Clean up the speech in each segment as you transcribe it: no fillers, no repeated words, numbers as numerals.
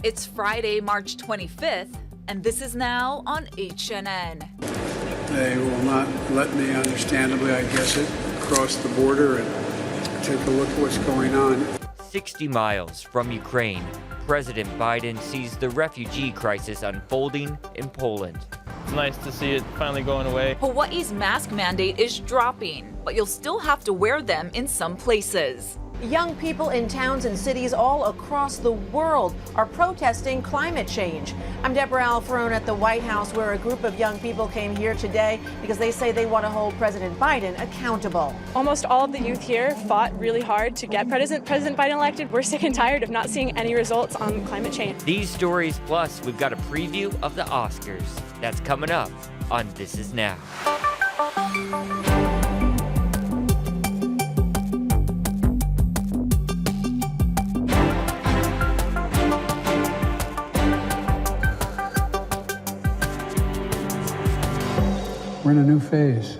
It's Friday, March 25th, and this is now on HNN. They will not let me, understandably, I guess it, cross the border and take a look at what's going on. 60 miles from Ukraine, President Biden sees the refugee crisis unfolding in Poland. It's nice to see it finally going away. Hawaii's mask mandate is dropping, but you'll still have to wear them in some places. Young people in towns and cities all across the world are protesting climate change. I'm Deborah Alfarone at the White House, where a group of young people came here today because they say they want to hold President Biden accountable. Almost all of the youth here fought really hard to get President Biden elected. We're sick and tired of not seeing any results on climate change. These stories, plus we've got a preview of the Oscars. That's coming up on This Is Now. We're in a new phase.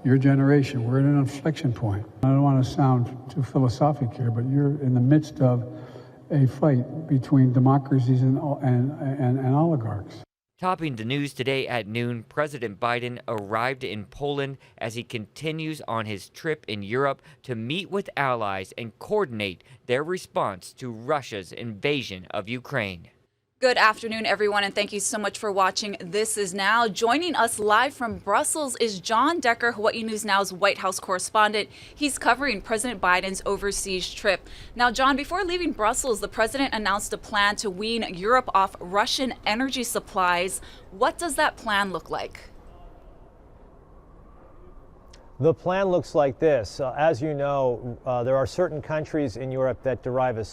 Your generation, we're at an inflection point. I don't want to sound too philosophic here, but you're in the midst of a fight between democracies and oligarchs. Topping the news today at noon, President Biden arrived in Poland as he continues on his trip in Europe to meet with allies and coordinate their response to Russia's invasion of Ukraine. Good afternoon, everyone, and thank you so much for watching This Is Now. Joining us live from Brussels is John Decker, Hawaii News Now's White House correspondent. He's covering President Biden's overseas trip. Now, John, before leaving Brussels, the president announced a plan to wean Europe off Russian energy supplies. What does that plan look like? The plan looks like this. As you know, there are certain countries in Europe that derive a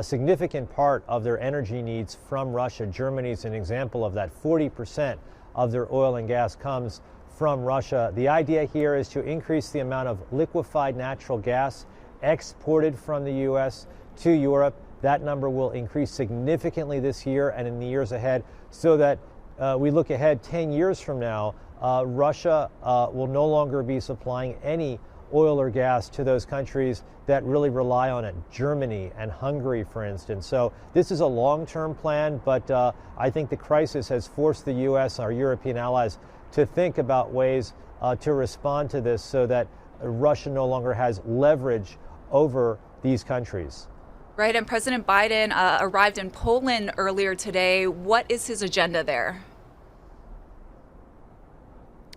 significant part of their energy needs from Russia. Germany is an example of that. 40% of their oil and gas comes from Russia. The idea here is to increase the amount of liquefied natural gas exported from the U.S. to Europe. That number will increase significantly this year and in the years ahead, so that we look ahead 10 years from now, Russia will no longer be supplying any oil or gas to those countries that really rely on it, Germany and Hungary, for instance. So this is a long-term plan, but I think the crisis has forced the U.S., our European allies, to think about ways to respond to this so that Russia no longer has leverage over these countries. Right, and President Biden arrived in Poland earlier today. What is his agenda there?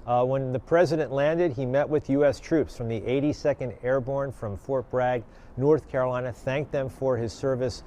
When the president landed, he met with U.S. troops from the 82nd Airborne from Fort Bragg, North Carolina, thanked them for his service.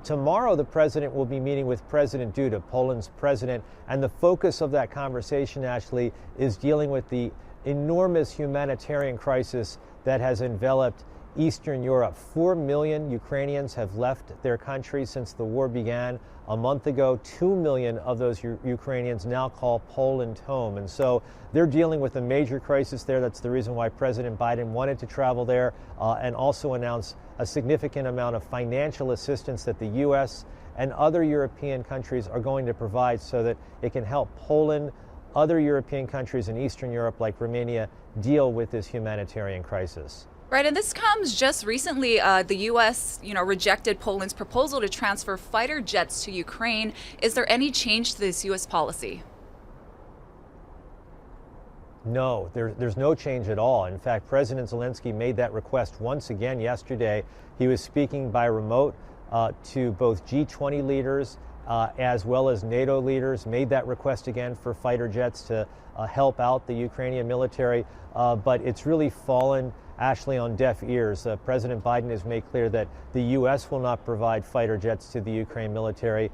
Tomorrow, the president will be meeting with President Duda, Poland's president, and the focus of that conversation, Ashley, is dealing with the enormous humanitarian crisis that has enveloped Eastern Europe. 4 million Ukrainians have left their country since the war began a month ago. 2 million of those Ukrainians now call Poland home. And so they're dealing with a major crisis there. That's the reason why President Biden wanted to travel there and also announce a significant amount of financial assistance that the U.S. and other European countries are going to provide so that it can help Poland, other European countries in Eastern Europe like Romania, deal with this humanitarian crisis. Right, and this comes just recently. The U.S., rejected Poland's proposal to transfer fighter jets to Ukraine. Is there any change to this U.S. policy? No, there's no change at all. In fact, President Zelensky made that request once again yesterday. He was speaking by remote to both G20 leaders as well as NATO leaders, made that request again for fighter jets to help out the Ukrainian military. But it's really fallen, Ashley, on deaf ears. President Biden has made clear that the U.S. will not provide fighter jets to the Ukraine military,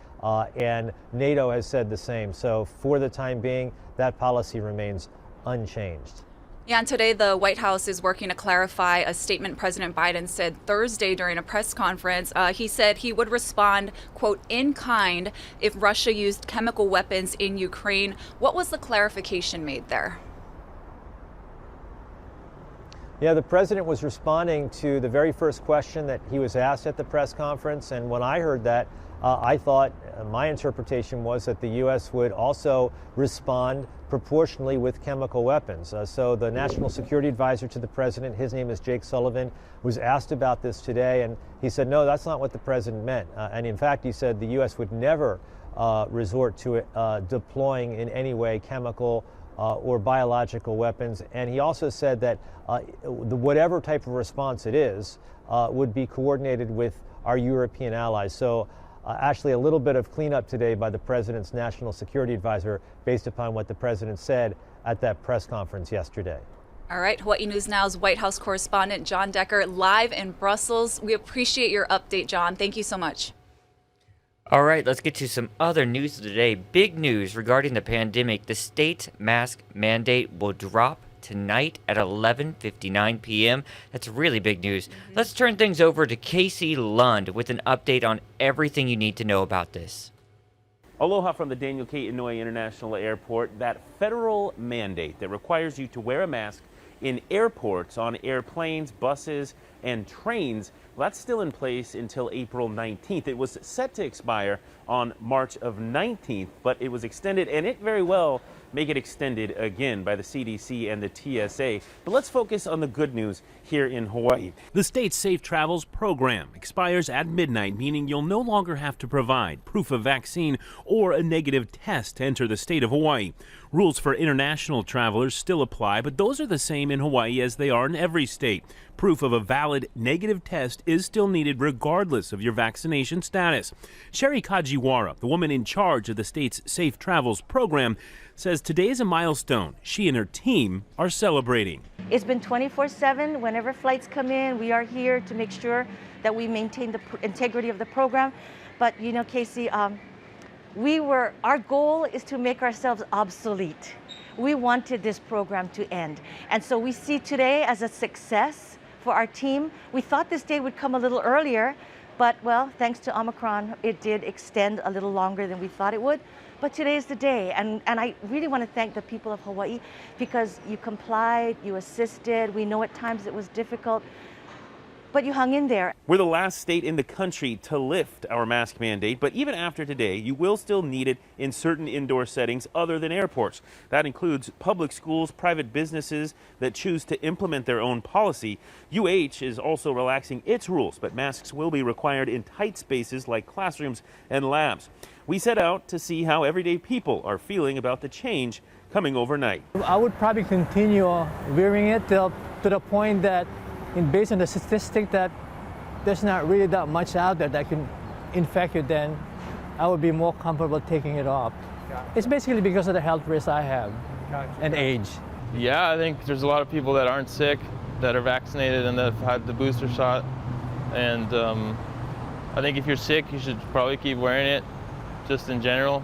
and NATO has said the same. So for the time being, that policy remains unchanged. Yeah, and today the White House is working to clarify a statement President Biden said Thursday during a press conference. He said he would respond, quote, in kind if Russia used chemical weapons in Ukraine. What was the clarification made there? Yeah, the president was responding to the very first question that he was asked at the press conference, and when I heard that, I thought my interpretation was that the U.S. would also respond proportionally with chemical weapons. So the National Security Advisor to the president, his name is Jake Sullivan, was asked about this today, and he said, no, that's not what the president meant. And in fact, he said the U.S. would never resort to deploying in any way chemical or biological weapons. And he also said that whatever type of response it is would be coordinated with our European allies. So actually a little bit of cleanup today by the president's national security advisor based upon what the president said at that press conference yesterday. All right, Hawaii News Now's White House correspondent John Decker live in Brussels. We appreciate your update, John. Thank you so much. All right, let's get to some other news today. Big news regarding the pandemic. The state's mask mandate will drop tonight at 11:59 p.m. That's really big news. Let's turn things over to Casey Lund with an update on everything you need to know about this. Aloha from the Daniel K. Inouye International Airport. That federal mandate that requires you to wear a mask in airports, on airplanes, buses, and trains, well, that's still in place until April 19th. It was set to expire on March of 19th, but it was extended, and it very well may get extended again by the CDC and the TSA. But let's focus on the good news here in Hawaii. The state's Safe Travels program expires at midnight, meaning you'll no longer have to provide proof of vaccine or a negative test to enter the state of Hawaii. Rules for international travelers still apply, but those are the same in Hawaii as they are in every state. Proof of a valid negative test is still needed regardless of your vaccination status. Sherry Kajiwara, the woman in charge of the state's Safe Travels program, says today is a milestone she and her team are celebrating. It's been 24/7. Whenever flights come in, we are here to make sure that we maintain the integrity of the program. But you know, Casey, our goal is to make ourselves obsolete. We wanted this program to end. And so we see today as a success for our team. We thought this day would come a little earlier, but well, thanks to Omicron, it did extend a little longer than we thought it would. But today is the day, and I really want to thank the people of Hawaii because you complied, you assisted. We know at times it was difficult, but you hung in there. We're the last state in the country to lift our mask mandate, but even after today, you will still need it in certain indoor settings other than airports. That includes public schools, private businesses that choose to implement their own policy. UH is also relaxing its rules, but masks will be required in tight spaces like classrooms and labs. We set out to see how everyday people are feeling about the change coming overnight. I would probably continue wearing it to the point that, based on the statistic, that there's not really that much out there that can infect you, then I would be more comfortable taking it off. It's basically because of the health risks I have and age. Yeah, I think there's a lot of people that aren't sick, that are vaccinated and that have had the booster shot. And I think if you're sick, you should probably keep wearing it, just in general.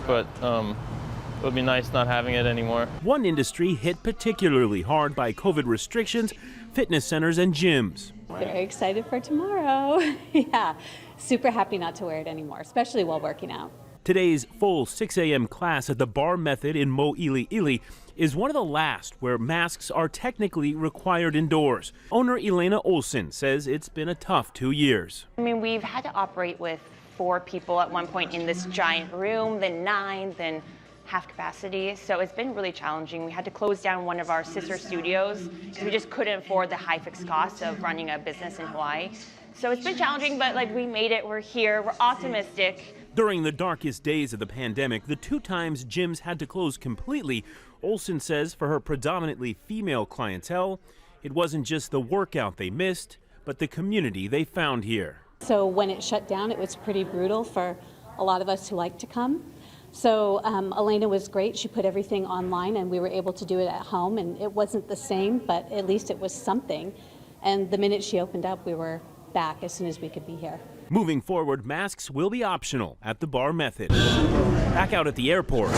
But it would be nice not having it anymore. One industry hit particularly hard by COVID restrictions: fitness centers and gyms. Very excited for tomorrow. Yeah, super happy not to wear it anymore, especially while working out. Today's full 6 a.m. class at the Bar Method in Mo'ili'ili is one of the last where masks are technically required indoors. Owner Elena Olsen says it's been a tough 2 years. I mean, we've had to operate with 4 people at one point in this giant room, then 9, then half capacity. So it's been really challenging. We had to close down one of our sister studios because we just couldn't afford the high fixed cost of running a business in Hawaii. So it's been challenging, but like we made it, we're here, we're optimistic. During the darkest days of the pandemic, the 2 times gyms had to close completely, Olsen says for her predominantly female clientele, it wasn't just the workout they missed, but the community they found here. So when it shut down, it was pretty brutal for a lot of us who like to come. So Elena was great. She put everything online and we were able to do it at home, and it wasn't the same, but at least it was something. And the minute she opened up, we were back as soon as we could be here. Moving forward, masks will be optional at the Bar Method. Back out at the airport.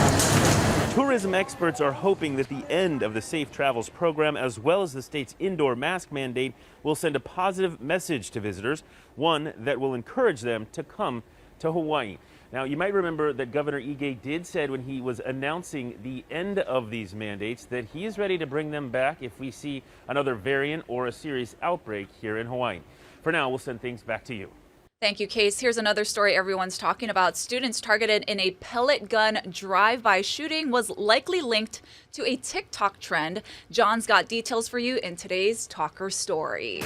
Tourism experts are hoping that the end of the Safe Travels program, as well as the state's indoor mask mandate, will send a positive message to visitors, one that will encourage them to come to Hawaii. Now, you might remember that Governor Ige did said when he was announcing the end of these mandates that he is ready to bring them back if we see another variant or a serious outbreak here in Hawaii. For now, we'll send things back to you. Thank you, Case. Here's another story everyone's talking about. Students targeted in a pellet gun drive-by shooting was likely linked to a TikTok trend. John's got details for you in today's Talker Story.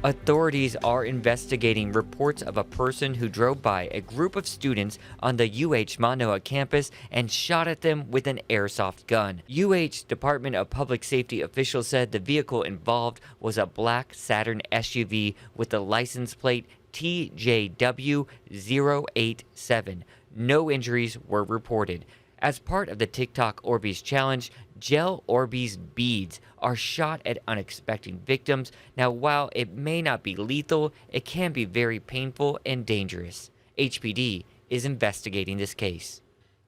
Authorities are investigating reports of a person who drove by a group of students on the UH Manoa campus and shot at them with an airsoft gun. UH Department of Public Safety officials said the vehicle involved was a black Saturn SUV with the license plate TJW087. No injuries were reported. As part of the TikTok Orbeez challenge, gel Orbeez beads are shot at unexpected victims. Now, while it may not be lethal, it can be very painful and dangerous. HPD is investigating this case.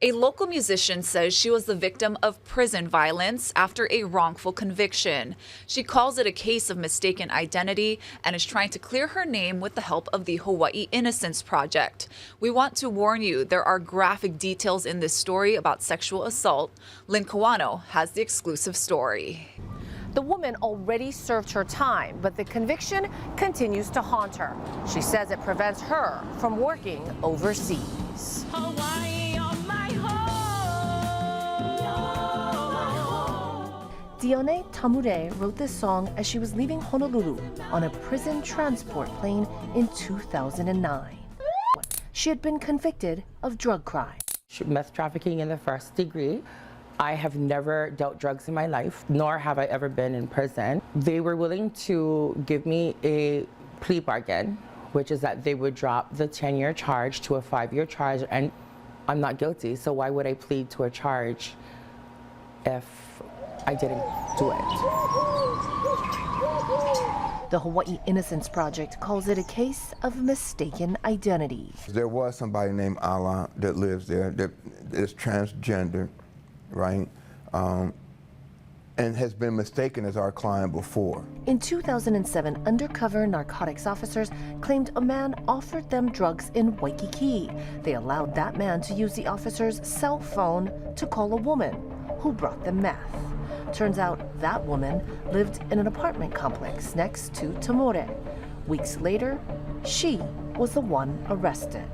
A local musician says she was the victim of prison violence after a wrongful conviction. She calls it a case of mistaken identity and is trying to clear her name with the help of the Hawaii Innocence Project. We want to warn you, there are graphic details in this story about sexual assault. Lynn Kawano has the exclusive story. The woman already served her time, but the conviction continues to haunt her. She says it prevents her from working overseas. Dione Tamure wrote this song as she was leaving Honolulu on a prison transport plane in 2009. She had been convicted of drug crime. Meth trafficking in the first degree. I have never dealt drugs in my life, nor have I ever been in prison. They were willing to give me a plea bargain, which is that they would drop the 10-year charge to a 5-year charge, and I'm not guilty, so why would I plead to a charge if I didn't do it? The Hawaii Innocence Project calls it a case of mistaken identity. There was somebody named Ala that lives there that is transgender, right? And has been mistaken as our client before. In 2007, undercover narcotics officers claimed a man offered them drugs in Waikiki. They allowed that man to use the officer's cell phone to call a woman who brought them meth. Turns out that woman lived in an apartment complex next to Tamure. Weeks later, she was the one arrested.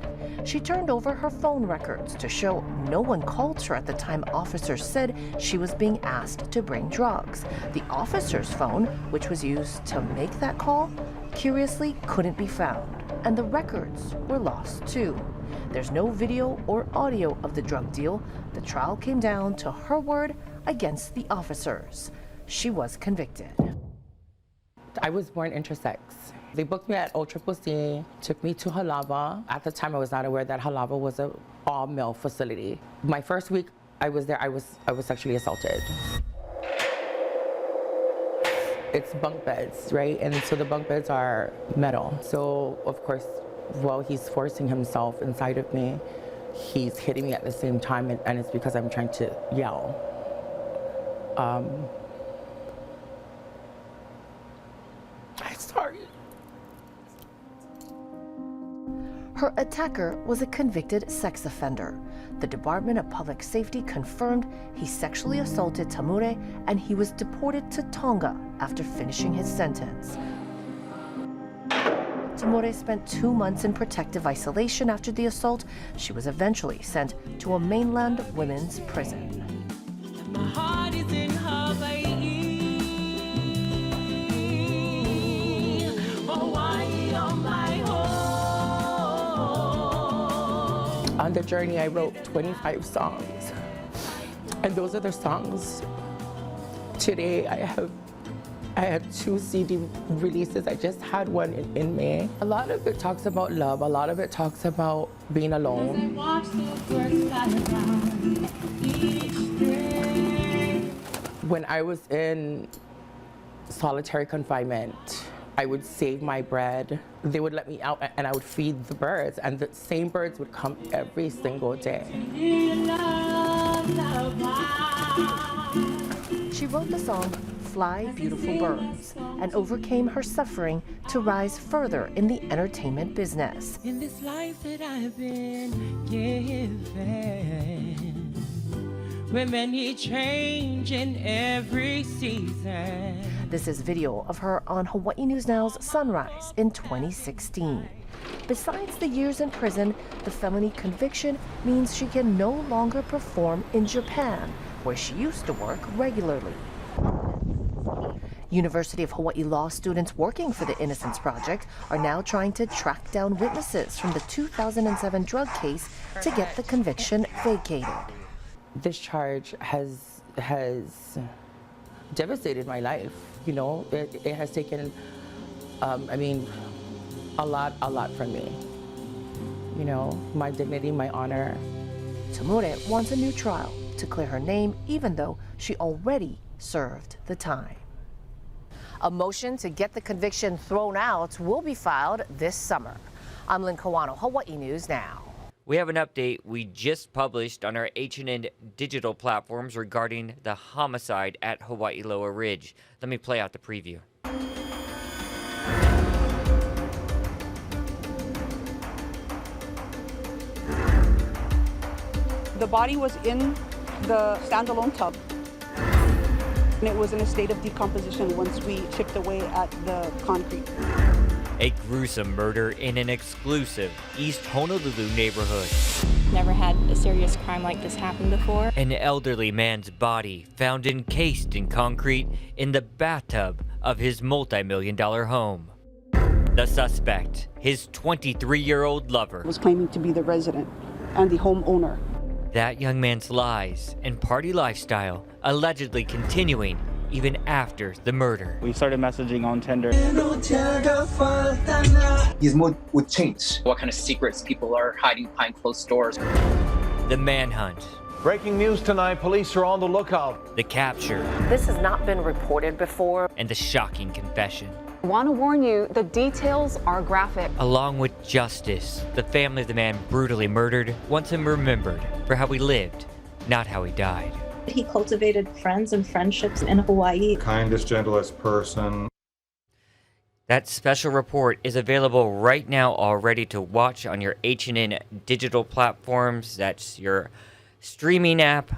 She turned over her phone records to show no one called her at the time officers said she was being asked to bring drugs. The officer's phone, which was used to make that call, curiously couldn't be found, and the records were lost too. There's no video or audio of the drug deal. The trial came down to her word against the officers. She was convicted. I was born intersex. They booked me at OCCC, took me to Halawa. At the time, I was not aware that Halawa was an all-male facility. My first week I was there, I was sexually assaulted. It's bunk beds, right? And so the bunk beds are metal. So, of course, while he's forcing himself inside of me, he's hitting me at the same time, and it's because I'm trying to yell. I'm sorry. Her attacker was a convicted sex offender. The Department of Public Safety confirmed he sexually assaulted Tamure and he was deported to Tonga after finishing his sentence. Tamure spent 2 months in protective isolation after the assault. She was eventually sent to a mainland women's prison. My heart is in Hawaii. Hawaii on my home. On the journey, I wrote 25 songs. And those are the songs. Today, I had 2 CD releases. I just had one in May. A lot of it talks about love. A lot of it talks about being alone. When I was in solitary confinement, I would save my bread. They would let me out and I would feed the birds, and the same birds would come every single day. She wrote the song fly beautiful birds and overcame her suffering to rise further in the entertainment business. In this life that I've been given, with many change in every season. This is video of her on Hawaii News Now's Sunrise in 2016. Besides the years in prison, the felony conviction means she can no longer perform in Japan, where she used to work regularly. University of Hawaii law students working for the Innocence Project are now trying to track down witnesses from the 2007 drug case to get the conviction vacated. This charge has devastated my life. You know, it has taken, a lot from me. You know, my dignity, my honor. Tamure wants a new trial to clear her name, even though she already served the time. A motion to get the conviction thrown out will be filed this summer. I'm Lynn Kawano, Hawaii News Now. We have an update we just published on our H&N digital platforms regarding the homicide at Hawaii Loa Ridge. Let me play out the preview. The body was in the standalone tub, and it was in a state of decomposition once we chipped away at the concrete. A gruesome murder in an exclusive East Honolulu neighborhood. Never had a serious crime like this happen before. An elderly man's body found encased in concrete in the bathtub of his multi-million-dollar home. The suspect, his 23-year-old lover, Was claiming to be the resident and the homeowner. That young man's lies and party lifestyle allegedly continuing even after the murder. We started messaging on Tinder. His mood would change. What kind of secrets people are hiding behind closed doors. The manhunt. Breaking news tonight, police are on the lookout. The capture. This has not been reported before. And the shocking confession. I want to warn you, the details are graphic. Along with justice, the family of the man brutally murdered wants him remembered for how he lived, not how he died. He cultivated friends and friendships in Hawaii. Kindest, gentlest person. That special report is available right now already to watch on your H&N digital platforms. That's your streaming app,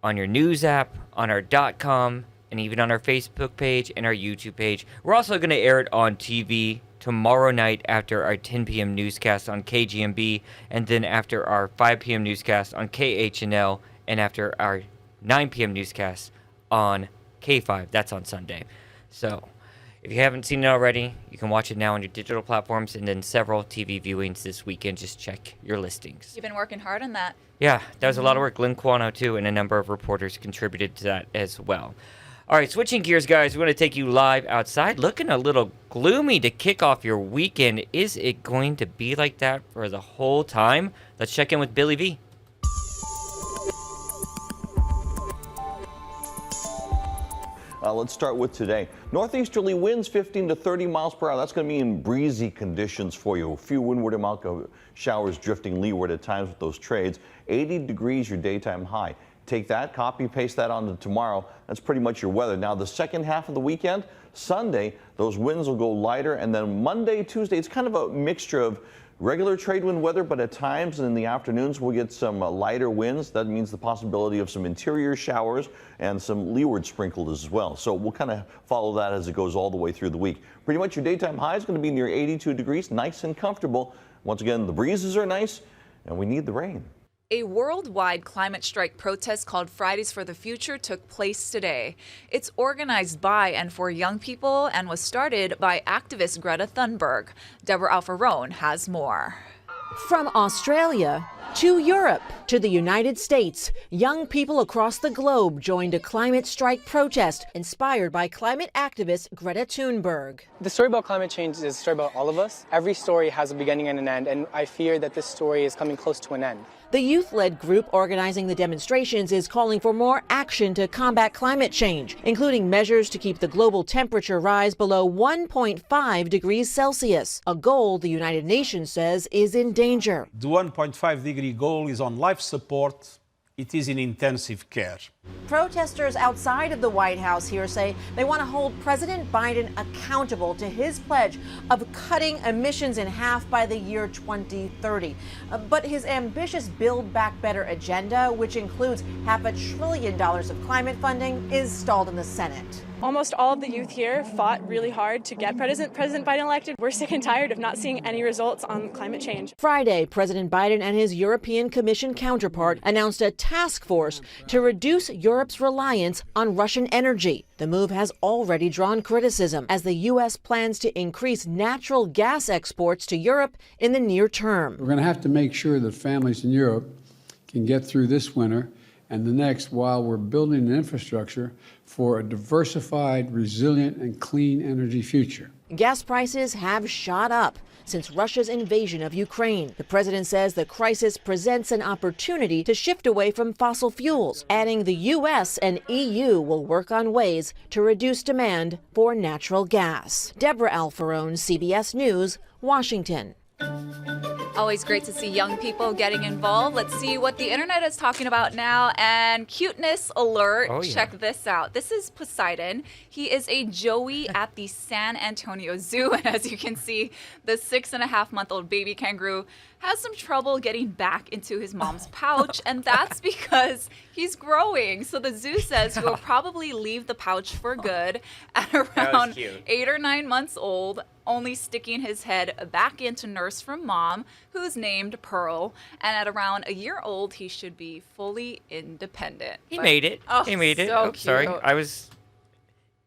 on your news app, on our .com, and even on our Facebook page and our YouTube page. We're also going to air it on TV tomorrow night after our 10 p.m. newscast on KGMB, and then after our 5 p.m. newscast on KHNL, and after our 9 p.m. newscast on K5. That's on Sunday. So if you haven't seen it already, you can watch it now on your digital platforms, and then several TV viewings this weekend. Just check your listings. You've been working hard on that. Yeah, that was a lot of work. Lynn Kawano, too, and a number of reporters contributed to that as well. All right, switching gears, guys. We want to take you live outside. Looking a little gloomy to kick off your weekend. Is it going to be like that for the whole time? Let's check in with Billy V. Let's start with today. Northeasterly winds 15 to 30 miles per hour. That's going to mean breezy conditions for you. A few windward amount of showers drifting leeward at times with those trades. 80 degrees your daytime high. Take that, copy, paste that onto tomorrow. That's pretty much your weather. Now, the second half of the weekend, Sunday, those winds will go lighter. And then Monday, Tuesday, it's kind of a mixture of regular trade wind weather, but at times in the afternoons we'll get some lighter winds. That means the possibility of some interior showers and some leeward sprinkles as well. So we'll kind of follow that as it goes all the way through the week. Pretty much your daytime high is going to be near 82 degrees, nice and comfortable. Once again, the breezes are nice and we need the rain. A worldwide climate strike protest called Fridays for the Future took place today. It's organized by and for young people and was started by activist Greta Thunberg. Deborah Alfarone has more. From Australia to Europe to the United States, young people across the globe joined a climate strike protest inspired by climate activist Greta Thunberg. The story about climate change is a story about all of us. Every story has a beginning and an end, and I fear that this story is coming close to an end. The youth-led group organizing the demonstrations is calling for more action to combat climate change, including measures to keep the global temperature rise below 1.5 degrees Celsius, a goal the United Nations says is in danger. The 1.5 degree goal is on life support It is in intensive care. Protesters outside of the White House here say they want to hold President Biden accountable to his pledge of cutting emissions in half by the year 2030. But his ambitious Build Back Better agenda, which includes $500 billion of climate funding, is stalled in the Senate. Almost all of the youth here fought really hard to get President Biden elected. We're sick and tired of not seeing any results on climate change. Friday, President Biden and his European Commission counterpart announced a task force to reduce Europe's reliance on Russian energy. The move has already drawn criticism as the U.S. plans to increase natural gas exports to Europe in the near term. We're going to have to make sure that families in Europe can get through this winter and the next while we're building an infrastructure for a diversified, resilient, and clean energy future. Gas prices have shot up since Russia's invasion of Ukraine. The president says the crisis presents an opportunity to shift away from fossil fuels, adding the U.S. and EU will work on ways to reduce demand for natural gas. Deborah Alfarone, CBS News, Washington. Always great to see young people getting involved. Let's see what the internet is talking about now. And cuteness alert. Oh, yeah. Check this out. This is Poseidon. He is a joey at the San Antonio Zoo. And as you can see, the 6.5-month-old baby kangaroo has some trouble getting back into his mom's pouch. And that's because he's growing. So the zoo says he will probably leave the pouch for good at around 8 or 9 months old, only sticking his head back into nurse from mom, who's named Pearl. And at around a year old, he should be fully independent. He made it. Oh, He made it. so Oh, sorry. cute. I was...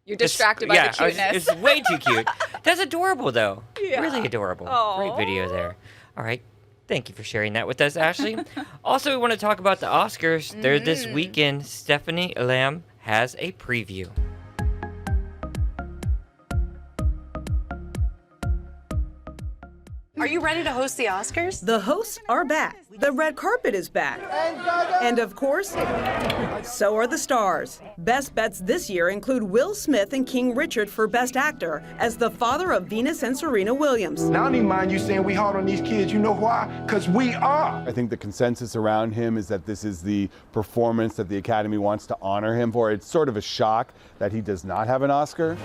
You're distracted by the cuteness. It's way too cute. That's adorable, though. Yeah. Really adorable. Aw. Great video there. All right. Thank you for sharing that with us, Ashley. Also, we want to talk about the Oscars. They're this weekend. Stephanie Lamb has a preview. Are you ready to host the Oscars? The hosts are back. The red carpet is back. And of course, so are the stars. Best bets this year include Will Smith and King Richard for Best Actor as the father of Venus and Serena Williams. Now, I don't even mind you saying we hard on these kids. You know why? Because we are. I think the consensus around him is that this is the performance that the Academy wants to honor him for. It's sort of a shock that he does not have an Oscar.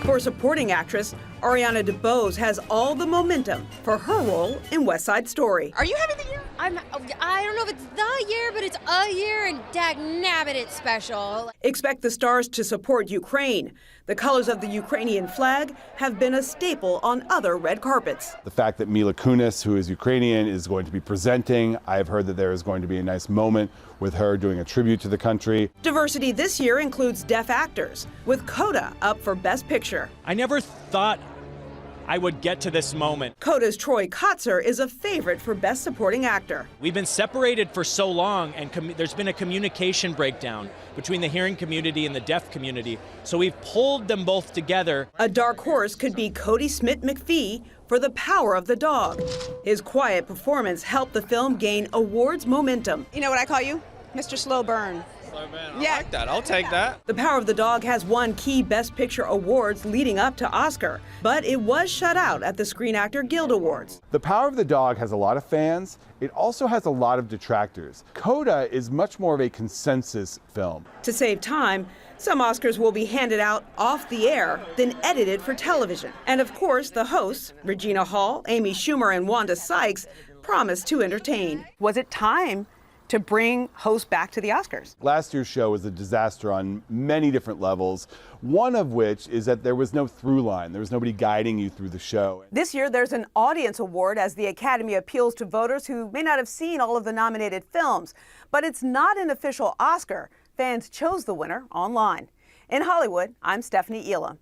For supporting actress, Ariana DeBose has all the momentum for her role in West Side Story. Are you having the year? I don't know if it's the year, but it's a year, and dagnabbit, it's special. Expect the stars to support Ukraine. The colors of the Ukrainian flag have been a staple on other red carpets. The fact that Mila Kunis, who is Ukrainian, is going to be presenting. I've heard that there is going to be a nice moment with her doing a tribute to the country. Diversity this year includes deaf actors, with Coda up for Best Picture. I never thought I would get to this moment. Coda's Troy Kotzer is a favorite for Best Supporting Actor. We've been separated for so long, and there's been a communication breakdown between the hearing community and the deaf community. So we've pulled them both together. A dark horse could be Cody Smith-McPhee for The Power of the Dog. His quiet performance helped the film gain awards momentum. You know what I call you? Mr. Slow Burn. I like that. I'll take that. The Power of the Dog has won key Best Picture awards leading up to Oscar, but it was shut out at the Screen Actor Guild Awards. The Power of the Dog has a lot of fans. It also has a lot of detractors. Coda is much more of a consensus film. To save time, some Oscars will be handed out off the air, then edited for television. And of course, the hosts, Regina Hall, Amy Schumer, and Wanda Sykes, promised to entertain. Was it time to bring hosts back to the Oscars? Last year's show was a disaster on many different levels, one of which is that there was no through line. There was nobody guiding you through the show. This year, there's an audience award as the Academy appeals to voters who may not have seen all of the nominated films. But it's not an official Oscar. Fans chose the winner online. In Hollywood, I'm Stephanie Elam.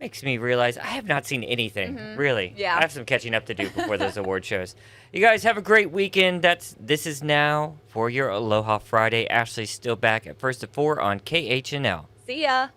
Makes me realize I have not seen anything, really. Yeah. I have some catching up to do before those award shows. You guys have a great weekend. This is now for your Aloha Friday. Ashley's still back at 1 to 4 on KHNL. See ya.